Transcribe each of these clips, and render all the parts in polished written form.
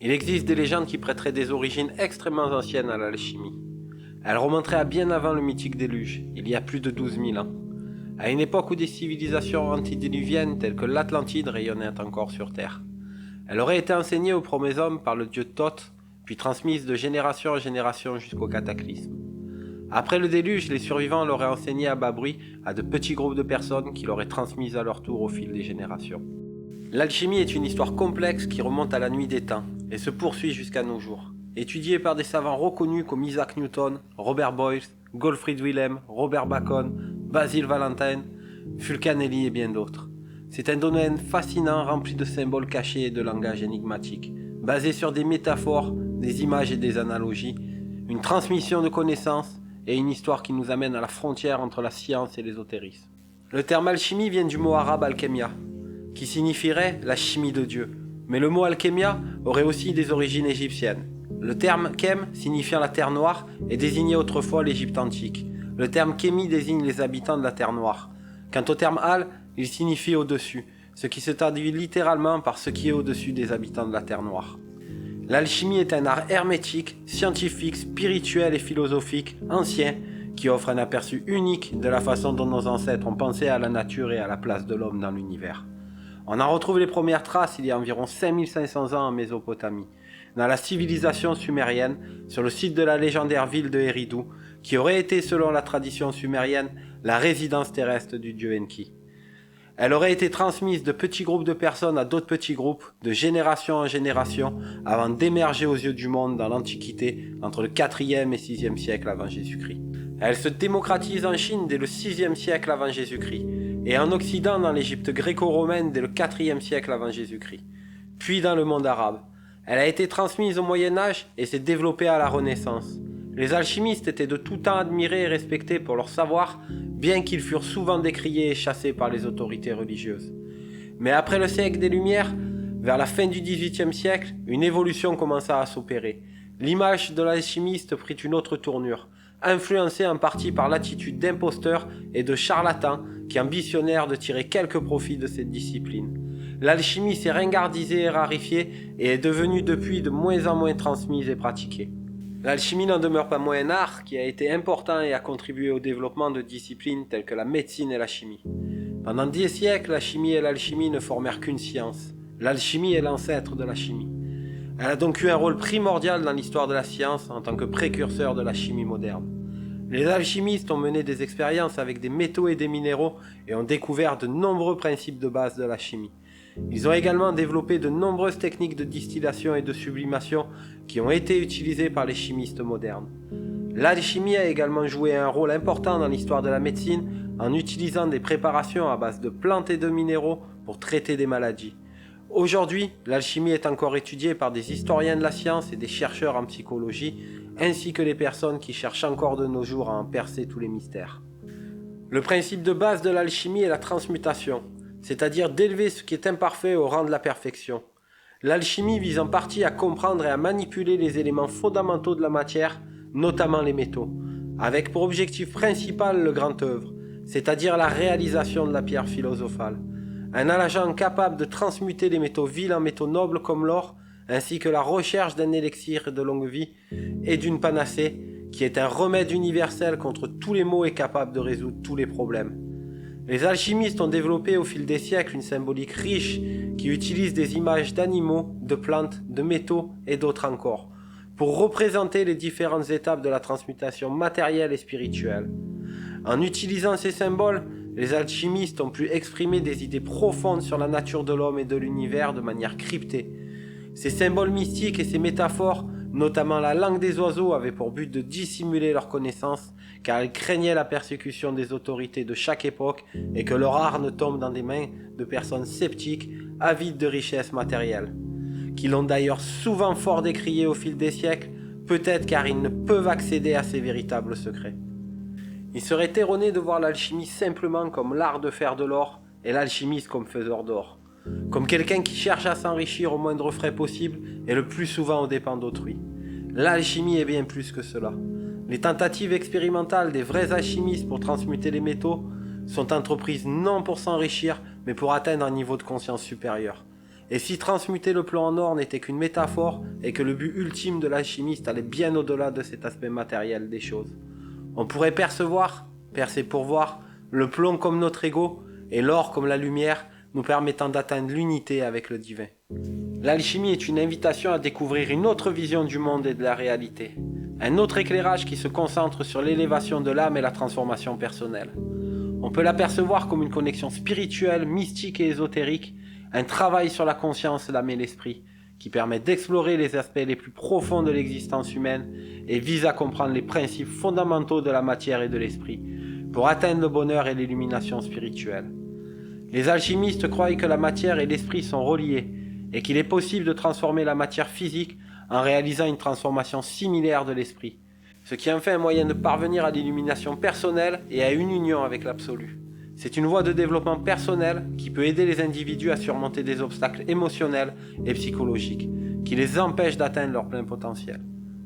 Il existe des légendes qui prêteraient des origines extrêmement anciennes à l'alchimie. Elles remonteraient à bien avant le mythique déluge, il y a plus de 12 000 ans, à une époque où des civilisations antédiluviennes telles que l'Atlantide rayonnaient encore sur Terre. Elle aurait été enseignée aux premiers hommes par le dieu Thoth, puis transmise de génération en génération jusqu'au cataclysme. Après le déluge, les survivants l'auraient enseignée à bas bruit à de petits groupes de personnes qui l'auraient transmise à leur tour au fil des générations. L'alchimie est une histoire complexe qui remonte à la nuit des temps et se poursuit jusqu'à nos jours. Étudiée par des savants reconnus comme Isaac Newton, Robert Boyle, Gottfried Wilhelm, Robert Bacon, Basil Valentine, Fulcanelli et bien d'autres. C'est un domaine fascinant rempli de symboles cachés et de langage énigmatique, basé sur des métaphores, des images et des analogies, une transmission de connaissances et une histoire qui nous amène à la frontière entre la science et l'ésotérisme. Le terme alchimie vient du mot arabe alchemia, qui signifierait la chimie de Dieu. Mais le mot alchemia aurait aussi des origines égyptiennes. Le terme Kem signifiant la terre noire et désignait autrefois l'Égypte antique. Le terme Kémi désigne les habitants de la terre noire. Quant au terme Al, il signifie au-dessus, ce qui se traduit littéralement par ce qui est au-dessus des habitants de la terre noire. L'alchimie est un art hermétique, scientifique, spirituel et philosophique, ancien, qui offre un aperçu unique de la façon dont nos ancêtres ont pensé à la nature et à la place de l'homme dans l'univers. On en retrouve les premières traces il y a environ 5500 ans en Mésopotamie, dans la civilisation sumérienne, sur le site de la légendaire ville de Eridu, qui aurait été, selon la tradition sumérienne, la résidence terrestre du dieu Enki. Elle aurait été transmise de petits groupes de personnes à d'autres petits groupes, de génération en génération, avant d'émerger aux yeux du monde dans l'Antiquité, entre le 4e et 6e siècle avant Jésus-Christ. Elle se démocratise en Chine dès le 6e siècle avant Jésus-Christ, et en Occident dans l'Égypte gréco-romaine dès le 4e siècle avant Jésus-Christ, puis dans le monde arabe. Elle a été transmise au Moyen-Âge et s'est développée à la Renaissance. Les alchimistes étaient de tout temps admirés et respectés pour leur savoir, bien qu'ils furent souvent décriés et chassés par les autorités religieuses. Mais après le siècle des Lumières, vers la fin du XVIIIe siècle, une évolution commença à s'opérer. L'image de l'alchimiste prit une autre tournure, influencée en partie par l'attitude d'imposteurs et de charlatans qui ambitionnèrent de tirer quelques profits de cette discipline. L'alchimie s'est ringardisée et rarifiée et est devenue depuis de moins en moins transmise et pratiquée. L'alchimie n'en demeure pas moins un art qui a été important et a contribué au développement de disciplines telles que la médecine et la chimie. Pendant 10 siècles, la chimie et l'alchimie ne formèrent qu'une science. L'alchimie est l'ancêtre de la chimie. Elle a donc eu un rôle primordial dans l'histoire de la science en tant que précurseur de la chimie moderne. Les alchimistes ont mené des expériences avec des métaux et des minéraux et ont découvert de nombreux principes de base de la chimie. Ils ont également développé de nombreuses techniques de distillation et de sublimation qui ont été utilisées par les chimistes modernes. L'alchimie a également joué un rôle important dans l'histoire de la médecine en utilisant des préparations à base de plantes et de minéraux pour traiter des maladies. Aujourd'hui, l'alchimie est encore étudiée par des historiens de la science et des chercheurs en psychologie, ainsi que les personnes qui cherchent encore de nos jours à en percer tous les mystères. Le principe de base de l'alchimie est la transmutation, c'est-à-dire d'élever ce qui est imparfait au rang de la perfection. L'alchimie vise en partie à comprendre et à manipuler les éléments fondamentaux de la matière, notamment les métaux, avec pour objectif principal le grand œuvre, c'est-à-dire la réalisation de la pierre philosophale. Un agent capable de transmuter les métaux vils en métaux nobles comme l'or, ainsi que la recherche d'un élixir de longue vie et d'une panacée, qui est un remède universel contre tous les maux et capable de résoudre tous les problèmes. Les alchimistes ont développé au fil des siècles une symbolique riche qui utilise des images d'animaux, de plantes, de métaux et d'autres encore, pour représenter les différentes étapes de la transmutation matérielle et spirituelle. En utilisant ces symboles, les alchimistes ont pu exprimer des idées profondes sur la nature de l'homme et de l'univers de manière cryptée. Ces symboles mystiques et ces métaphores, notamment la langue des oiseaux, avaient pour but de dissimuler leurs connaissances, car ils craignaient la persécution des autorités de chaque époque et que leur art ne tombe dans des mains de personnes sceptiques, avides de richesses matérielles, qui l'ont d'ailleurs souvent fort décrié au fil des siècles, peut-être car ils ne peuvent accéder à ces véritables secrets. Il serait erroné de voir l'alchimie simplement comme l'art de faire de l'or et l'alchimiste comme faiseur d'or, comme quelqu'un qui cherche à s'enrichir au moindre frais possible et le plus souvent aux dépens d'autrui. L'alchimie est bien plus que cela. Les tentatives expérimentales des vrais alchimistes pour transmuter les métaux sont entreprises non pour s'enrichir, mais pour atteindre un niveau de conscience supérieur. Et si transmuter le plomb en or n'était qu'une métaphore et que le but ultime de l'alchimiste allait bien au-delà de cet aspect matériel des choses. On pourrait percer pour voir, le plomb comme notre ego et l'or comme la lumière, nous permettant d'atteindre l'unité avec le divin. L'alchimie est une invitation à découvrir une autre vision du monde et de la réalité. Un autre éclairage qui se concentre sur l'élévation de l'âme et la transformation personnelle. On peut l'apercevoir comme une connexion spirituelle, mystique et ésotérique, un travail sur la conscience, l'âme et l'esprit, qui permet d'explorer les aspects les plus profonds de l'existence humaine et vise à comprendre les principes fondamentaux de la matière et de l'esprit, pour atteindre le bonheur et l'illumination spirituelle. Les alchimistes croient que la matière et l'esprit sont reliés, et qu'il est possible de transformer la matière physique en réalisant une transformation similaire de l'esprit, ce qui en fait un moyen de parvenir à l'illumination personnelle et à une union avec l'absolu. C'est une voie de développement personnel qui peut aider les individus à surmonter des obstacles émotionnels et psychologiques, qui les empêchent d'atteindre leur plein potentiel.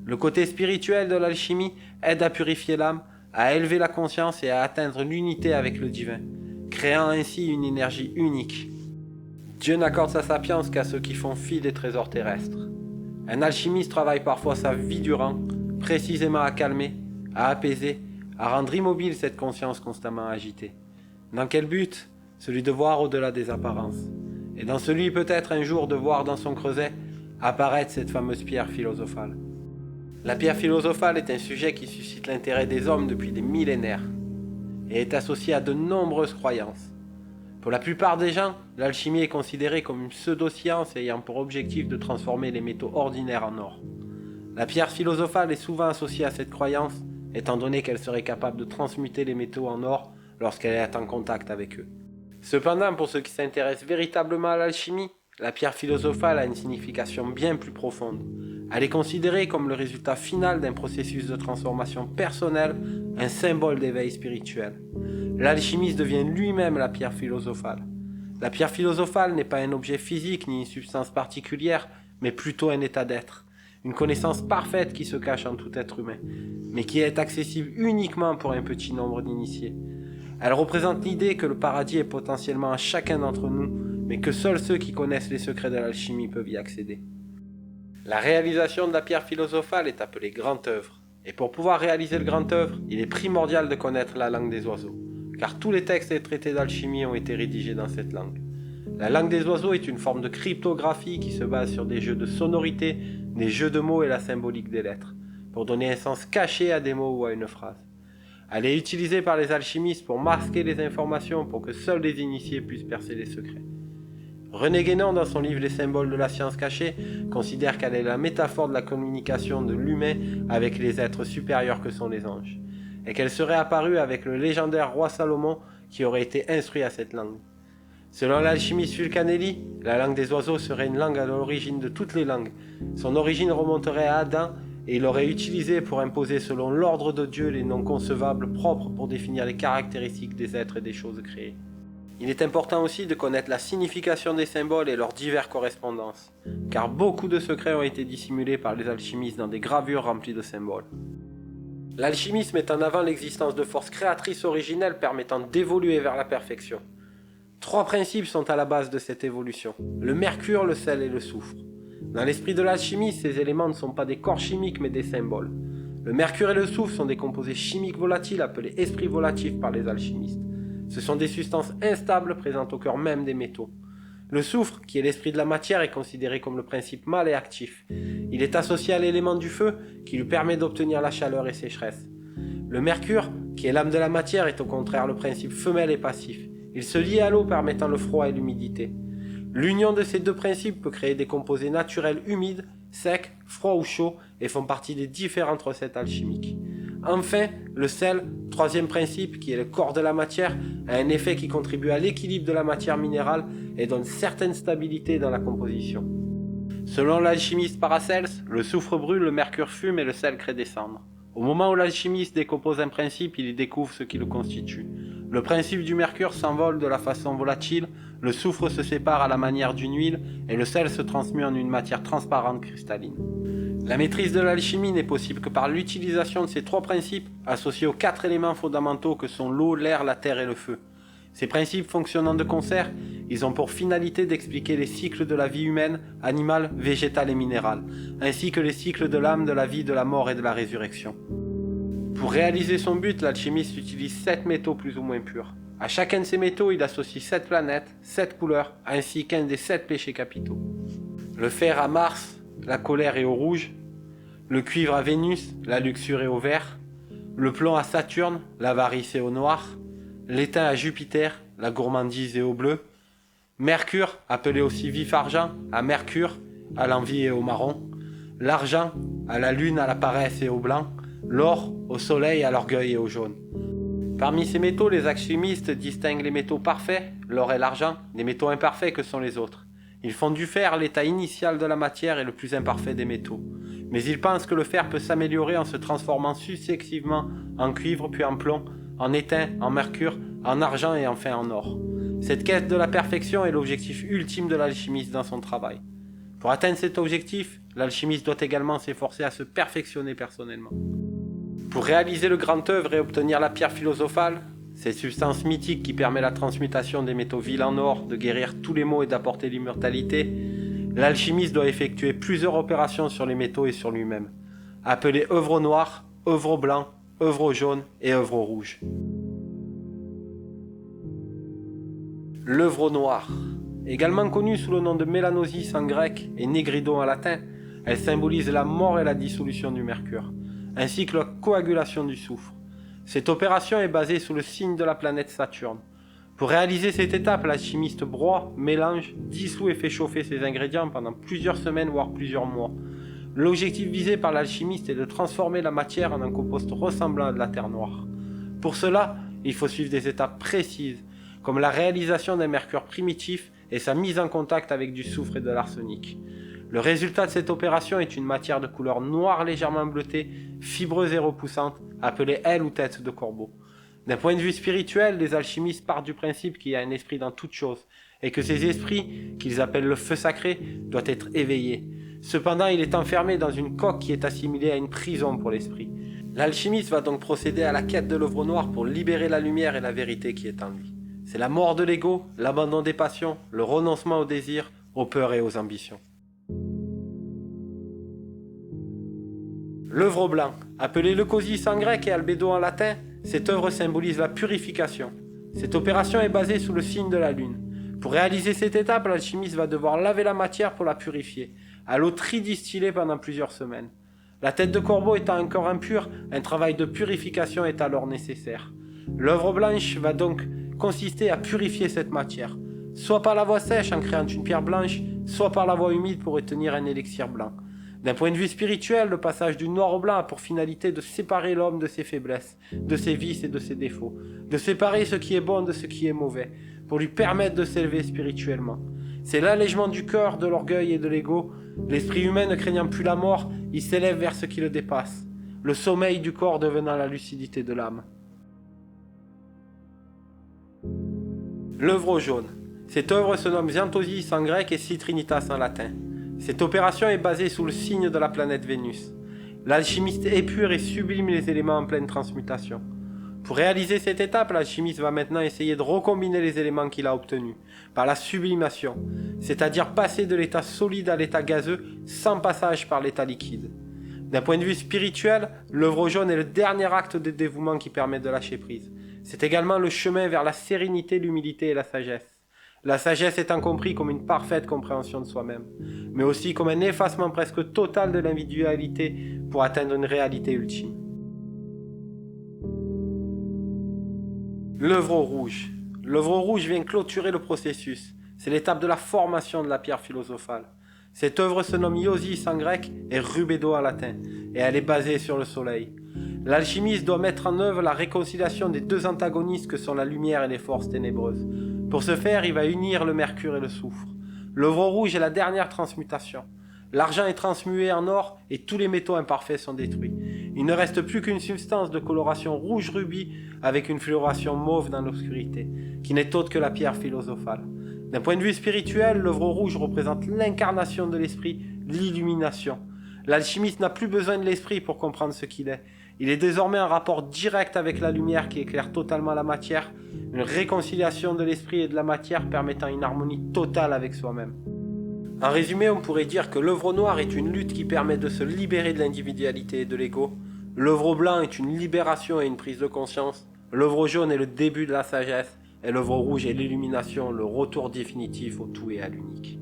Le côté spirituel de l'alchimie aide à purifier l'âme, à élever la conscience et à atteindre l'unité avec le divin, créant ainsi une énergie unique. Dieu n'accorde sa sapience qu'à ceux qui font fi des trésors terrestres. Un alchimiste travaille parfois sa vie durant, précisément à calmer, à apaiser, à rendre immobile cette conscience constamment agitée. Dans quel but? Celui de voir au-delà des apparences. Et dans celui peut-être un jour de voir dans son creuset apparaître cette fameuse pierre philosophale. La pierre philosophale est un sujet qui suscite l'intérêt des hommes depuis des millénaires et est associé à de nombreuses croyances. Pour la plupart des gens, l'alchimie est considérée comme une pseudo-science ayant pour objectif de transformer les métaux ordinaires en or. La pierre philosophale est souvent associée à cette croyance, étant donné qu'elle serait capable de transmuter les métaux en or lorsqu'elle est en contact avec eux. Cependant, pour ceux qui s'intéressent véritablement à l'alchimie, la pierre philosophale a une signification bien plus profonde. Elle est considérée comme le résultat final d'un processus de transformation personnelle, un symbole d'éveil spirituel. L'alchimiste devient lui-même la pierre philosophale. La pierre philosophale n'est pas un objet physique ni une substance particulière, mais plutôt un état d'être, une connaissance parfaite qui se cache en tout être humain, mais qui est accessible uniquement pour un petit nombre d'initiés. Elle représente l'idée que le paradis est potentiellement à chacun d'entre nous, mais que seuls ceux qui connaissent les secrets de l'alchimie peuvent y accéder. La réalisation de la pierre philosophale est appelée grande œuvre, et pour pouvoir réaliser le grand œuvre, il est primordial de connaître la langue des oiseaux, car tous les textes et traités d'alchimie ont été rédigés dans cette langue. La langue des oiseaux est une forme de cryptographie qui se base sur des jeux de sonorités, des jeux de mots et la symbolique des lettres, pour donner un sens caché à des mots ou à une phrase. Elle est utilisée par les alchimistes pour masquer les informations pour que seuls les initiés puissent percer les secrets. René Guénon, dans son livre Les symboles de la science cachée, considère qu'elle est la métaphore de la communication de l'humain avec les êtres supérieurs que sont les anges, et qu'elle serait apparue avec le légendaire roi Salomon qui aurait été instruit à cette langue. Selon l'alchimiste Fulcanelli, la langue des oiseaux serait une langue à l'origine de toutes les langues. Son origine remonterait à Adam et il l'aurait utilisée pour imposer selon l'ordre de Dieu les noms concevables propres pour définir les caractéristiques des êtres et des choses créées. Il est important aussi de connaître la signification des symboles et leurs diverses correspondances, car beaucoup de secrets ont été dissimulés par les alchimistes dans des gravures remplies de symboles. L'alchimisme met en avant l'existence de forces créatrices originelles permettant d'évoluer vers la perfection. 3 principes sont à la base de cette évolution: le mercure, le sel et le soufre. Dans l'esprit de l'alchimie, ces éléments ne sont pas des corps chimiques mais des symboles. Le mercure et le soufre sont des composés chimiques volatiles appelés esprits volatifs par les alchimistes. Ce sont des substances instables présentes au cœur même des métaux. Le soufre, qui est l'esprit de la matière, est considéré comme le principe mâle et actif. Il est associé à l'élément du feu, qui lui permet d'obtenir la chaleur et sécheresse. Le mercure, qui est l'âme de la matière, est au contraire le principe femelle et passif. Il se lie à l'eau permettant le froid et l'humidité. L'union de ces 2 principes peut créer des composés naturels humides, secs, froids ou chauds et font partie des différentes recettes alchimiques. Enfin, le sel, 3e principe, qui est le corps de la matière, a un effet qui contribue à l'équilibre de la matière minérale et donne certaine stabilité dans la composition. Selon l'alchimiste Paracels, le soufre brûle, le mercure fume et le sel crée des cendres. Au moment où l'alchimiste décompose un principe, il y découvre ce qui le constitue. Le principe du mercure s'envole de la façon volatile, le soufre se sépare à la manière d'une huile et le sel se transmue en une matière transparente cristalline. La maîtrise de l'alchimie n'est possible que par l'utilisation de ces 3 principes associés aux 4 éléments fondamentaux que sont l'eau, l'air, la terre et le feu. Ces principes fonctionnant de concert, ils ont pour finalité d'expliquer les cycles de la vie humaine, animale, végétale et minérale, ainsi que les cycles de l'âme, de la vie, de la mort et de la résurrection. Pour réaliser son but, l'alchimiste utilise 7 métaux plus ou moins purs. À chacun de ces métaux, il associe 7 planètes, 7 couleurs, ainsi qu'un des 7 péchés capitaux. Le fer à Mars, la colère et au rouge, le cuivre à Vénus, la luxure et au vert, le plomb à Saturne, l'avarice et au noir, l'étain à Jupiter, la gourmandise et au bleu, Mercure, appelé aussi vif argent, à Mercure, à l'envie et au marron, l'argent, à la lune, à la paresse et au blanc, l'or, au soleil, à l'orgueil et au jaune. Parmi ces métaux, les alchimistes distinguent les métaux parfaits, l'or et l'argent, des métaux imparfaits que sont les autres. Ils font du fer l'état initial de la matière et le plus imparfait des métaux. Mais ils pensent que le fer peut s'améliorer en se transformant successivement en cuivre puis en plomb, en étain, en mercure, en argent et enfin en or. Cette quête de la perfection est l'objectif ultime de l'alchimiste dans son travail. Pour atteindre cet objectif, l'alchimiste doit également s'efforcer à se perfectionner personnellement. Pour réaliser le grand œuvre et obtenir la pierre philosophale, cette substance mythique qui permet la transmutation des métaux vils en or, de guérir tous les maux et d'apporter l'immortalité, l'alchimiste doit effectuer plusieurs opérations sur les métaux et sur lui-même, appelées œuvre au noir, œuvre au blanc, œuvre au jaune et œuvre au rouge. L'œuvre au noir, également connue sous le nom de mélanosis en grec et négridon en latin, elle symbolise la mort et la dissolution du mercure, ainsi que la coagulation du soufre. Cette opération est basée sous le signe de la planète Saturne. Pour réaliser cette étape, l'alchimiste broie, mélange, dissout et fait chauffer ses ingrédients pendant plusieurs semaines voire plusieurs mois. L'objectif visé par l'alchimiste est de transformer la matière en un compost ressemblant à de la terre noire. Pour cela, il faut suivre des étapes précises, comme la réalisation d'un mercure primitif et sa mise en contact avec du soufre et de l'arsenic. Le résultat de cette opération est une matière de couleur noire légèrement bleutée, fibreuse et repoussante, appelée aile ou tête de corbeau. D'un point de vue spirituel, les alchimistes partent du principe qu'il y a un esprit dans toute chose, et que ces esprits, qu'ils appellent le feu sacré, doivent être éveillés. Cependant, il est enfermé dans une coque qui est assimilée à une prison pour l'esprit. L'alchimiste va donc procéder à la quête de l'œuvre noire pour libérer la lumière et la vérité qui est en lui. C'est la mort de l'ego, l'abandon des passions, le renoncement aux désirs, aux peurs et aux ambitions. L'œuvre au blanc, appelée leucosis en grec et albédo en latin, cette œuvre symbolise la purification. Cette opération est basée sous le signe de la lune. Pour réaliser cette étape, l'alchimiste va devoir laver la matière pour la purifier, à l'eau tridistillée pendant plusieurs semaines. La tête de corbeau étant encore impure, un travail de purification est alors nécessaire. L'œuvre blanche va donc consister à purifier cette matière, soit par la voie sèche en créant une pierre blanche, soit par la voie humide pour retenir un élixir blanc. D'un point de vue spirituel, le passage du noir au blanc a pour finalité de séparer l'homme de ses faiblesses, de ses vices et de ses défauts, de séparer ce qui est bon de ce qui est mauvais, pour lui permettre de s'élever spirituellement. C'est l'allègement du cœur, de l'orgueil et de l'ego. L'esprit humain ne craignant plus la mort, il s'élève vers ce qui le dépasse, le sommeil du corps devenant la lucidité de l'âme. L'œuvre au jaune. Cette œuvre se nomme Xanthosis en grec et Citrinitas en latin. Cette opération est basée sous le signe de la planète Vénus. L'alchimiste épure et sublime les éléments en pleine transmutation. Pour réaliser cette étape, l'alchimiste va maintenant essayer de recombiner les éléments qu'il a obtenus, par la sublimation, c'est-à-dire passer de l'état solide à l'état gazeux sans passage par l'état liquide. D'un point de vue spirituel, l'œuvre jaune est le dernier acte de dévouement qui permet de lâcher prise. C'est également le chemin vers la sérénité, l'humilité et la sagesse. La sagesse étant compris comme une parfaite compréhension de soi-même, mais aussi comme un effacement presque total de l'individualité pour atteindre une réalité ultime. L'œuvre au rouge. L'œuvre au rouge vient clôturer le processus. C'est l'étape de la formation de la pierre philosophale. Cette œuvre se nomme iosis en grec et rubédo en latin, et elle est basée sur le soleil. L'alchimiste doit mettre en œuvre la réconciliation des deux antagonistes que sont la lumière et les forces ténébreuses. Pour ce faire, il va unir le mercure et le soufre. L'œuvre rouge est la dernière transmutation. L'argent est transmué en or et tous les métaux imparfaits sont détruits. Il ne reste plus qu'une substance de coloration rouge rubis avec une fluoration mauve dans l'obscurité, qui n'est autre que la pierre philosophale. D'un point de vue spirituel, l'œuvre rouge représente l'incarnation de l'esprit, l'illumination. L'alchimiste n'a plus besoin de l'esprit pour comprendre ce qu'il est. Il est désormais en rapport direct avec la lumière qui éclaire totalement la matière, une réconciliation de l'esprit et de la matière permettant une harmonie totale avec soi-même. En résumé, on pourrait dire que l'œuvre noire est une lutte qui permet de se libérer de l'individualité et de l'ego. L'œuvre blanc est une libération et une prise de conscience. L'œuvre jaune est le début de la sagesse. Et l'œuvre rouge est l'illumination, le retour définitif au tout et à l'unique.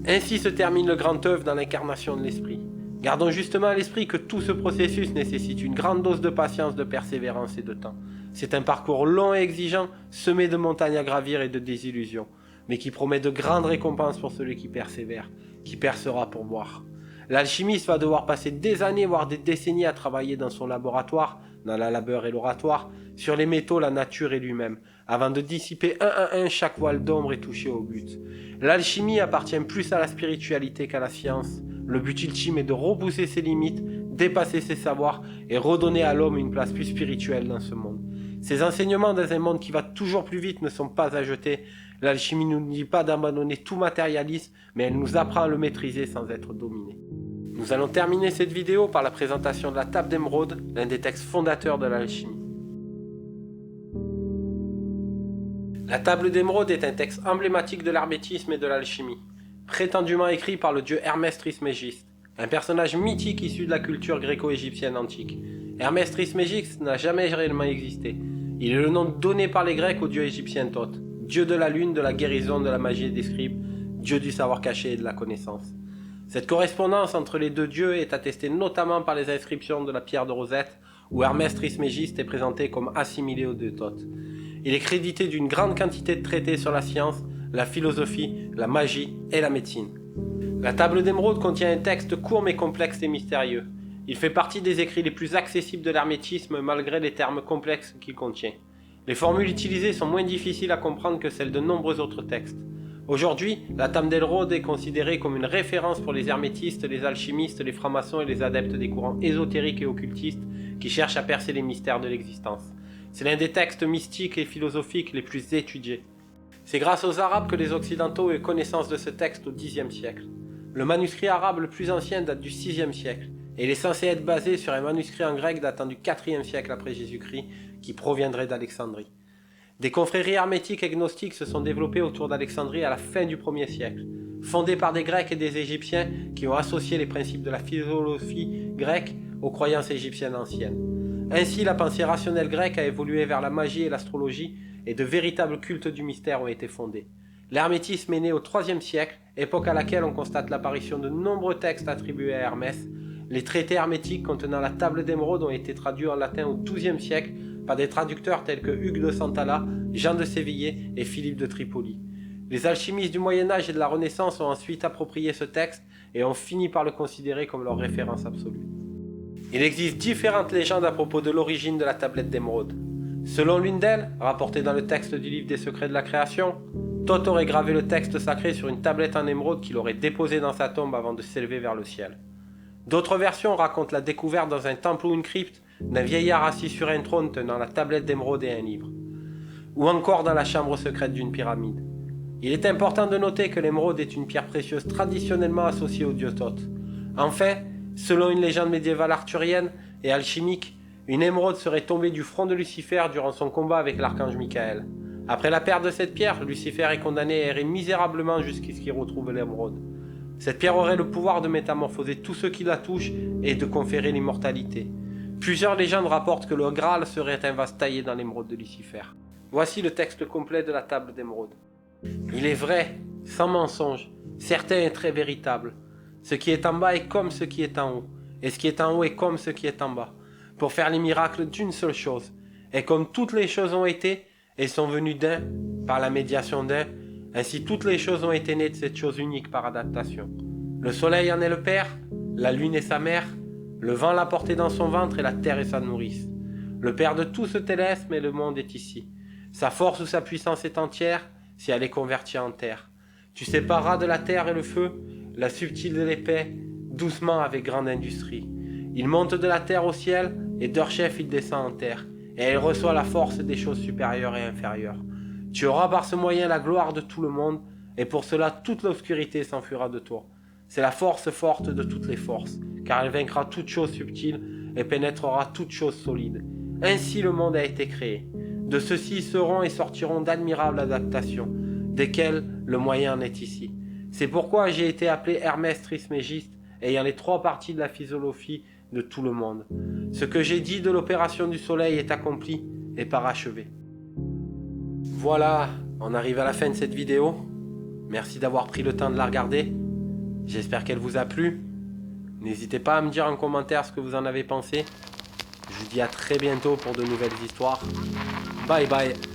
Ainsi se termine le grand œuvre dans l'incarnation de l'esprit. Gardons justement à l'esprit que tout ce processus nécessite une grande dose de patience, de persévérance et de temps. C'est un parcours long et exigeant, semé de montagnes à gravir et de désillusions, mais qui promet de grandes récompenses pour celui qui persévère, qui percera pour voir. L'alchimiste va devoir passer des années, voire des décennies à travailler dans son laboratoire, dans la labeur et l'oratoire, sur les métaux, la nature et lui-même, avant de dissiper un à un chaque voile d'ombre et toucher au but. L'alchimie appartient plus à la spiritualité qu'à la science. Le but ultime est de repousser ses limites, dépasser ses savoirs et redonner à l'homme une place plus spirituelle dans ce monde. Ces enseignements dans un monde qui va toujours plus vite ne sont pas à jeter. L'alchimie ne nous dit pas d'abandonner tout matérialisme, mais elle nous apprend à le maîtriser sans être dominé. Nous allons terminer cette vidéo par la présentation de la table d'émeraude, l'un des textes fondateurs de l'alchimie. La table d'émeraude est un texte emblématique de l'hermétisme et de l'alchimie, prétendument écrit par le dieu Hermès Trismégiste, un personnage mythique issu de la culture gréco-égyptienne antique. Hermès Trismégiste n'a jamais réellement existé. Il est le nom donné par les Grecs au dieu égyptien Thoth, dieu de la lune, de la guérison, de la magie et des scribes, dieu du savoir caché et de la connaissance. Cette correspondance entre les deux dieux est attestée notamment par les inscriptions de la pierre de Rosette, où Hermès Trismégiste est présenté comme assimilé au dieu Thoth. Il est crédité d'une grande quantité de traités sur la science, la philosophie, la magie et la médecine. La table d'émeraude contient un texte court mais complexe et mystérieux. Il fait partie des écrits les plus accessibles de l'hermétisme malgré les termes complexes qu'il contient. Les formules utilisées sont moins difficiles à comprendre que celles de nombreux autres textes. Aujourd'hui, la table d'émeraude est considérée comme une référence pour les hermétistes, les alchimistes, les francs-maçons et les adeptes des courants ésotériques et occultistes qui cherchent à percer les mystères de l'existence. C'est l'un des textes mystiques et philosophiques les plus étudiés. C'est grâce aux Arabes que les Occidentaux ont eu connaissance de ce texte au Xe siècle. Le manuscrit arabe le plus ancien date du VIe siècle, et il est censé être basé sur un manuscrit en grec datant du IVe siècle après Jésus-Christ, qui proviendrait d'Alexandrie. Des confréries hermétiques et gnostiques se sont développées autour d'Alexandrie à la fin du 1er siècle, fondées par des Grecs et des Égyptiens qui ont associé les principes de la philosophie grecque aux croyances égyptiennes anciennes. Ainsi, la pensée rationnelle grecque a évolué vers la magie et l'astrologie, et de véritables cultes du mystère ont été fondés. L'hermétisme est né au IIIe siècle, époque à laquelle on constate l'apparition de nombreux textes attribués à Hermès. Les traités hermétiques contenant la table d'émeraude ont été traduits en latin au XIIe siècle par des traducteurs tels que Hugues de Santalla, Jean de Sévillé et Philippe de Tripoli. Les alchimistes du Moyen-Âge et de la Renaissance ont ensuite approprié ce texte et ont fini par le considérer comme leur référence absolue. Il existe différentes légendes à propos de l'origine de la tablette d'émeraude. Selon l'une d'elles, rapportée dans le texte du livre des secrets de la création, Thoth aurait gravé le texte sacré sur une tablette en émeraude qu'il aurait déposée dans sa tombe avant de s'élever vers le ciel. D'autres versions racontent la découverte dans un temple ou une crypte d'un vieillard assis sur un trône tenant la tablette d'émeraude et un livre, ou encore dans la chambre secrète d'une pyramide. Il est important de noter que l'émeraude est une pierre précieuse traditionnellement associée au dieu Thoth. En fait, selon une légende médiévale arthurienne et alchimique, une émeraude serait tombée du front de Lucifer durant son combat avec l'archange Michael. Après la perte de cette pierre, Lucifer est condamné à errer misérablement jusqu'à ce qu'il retrouve l'émeraude. Cette pierre aurait le pouvoir de métamorphoser tous ceux qui la touchent et de conférer l'immortalité. Plusieurs légendes rapportent que le Graal serait un vase taillé dans l'émeraude de Lucifer. Voici le texte complet de la table d'émeraude. Il est vrai, sans mensonge, certain et très véritable. Ce qui est en bas est comme ce qui est en haut, et ce qui est en haut est comme ce qui est en bas, pour faire les miracles d'une seule chose. Et comme toutes les choses ont été, et sont venues d'un, par la médiation d'un, ainsi toutes les choses ont été nées de cette chose unique par adaptation. Le soleil en est le père, la lune est sa mère, le vent l'a porté dans son ventre et la terre est sa nourrice. Le père de tout ce terrestre, mais le monde est ici. Sa force ou sa puissance est entière, si elle est convertie en terre. Tu sépareras de la terre et le feu, la subtile de l'épais, doucement avec grande industrie. Il monte de la terre au ciel, et d'heure chef il descend en terre, et il reçoit la force des choses supérieures et inférieures. Tu auras par ce moyen la gloire de tout le monde, et pour cela toute l'obscurité s'enfuira de toi. C'est la force forte de toutes les forces, car elle vaincra toute chose subtile, et pénétrera toute chose solide. Ainsi le monde a été créé. De ceux-ci seront et sortiront d'admirables adaptations, desquelles le moyen en est ici. C'est pourquoi j'ai été appelé Hermès Trismégiste, ayant les 3 parties de la philosophie de tout le monde. Ce que j'ai dit de l'opération du soleil est accompli et parachevé. Voilà, on arrive à la fin de cette vidéo. Merci d'avoir pris le temps de la regarder. J'espère qu'elle vous a plu. N'hésitez pas à me dire en commentaire ce que vous en avez pensé. Je vous dis à très bientôt pour de nouvelles histoires. Bye bye.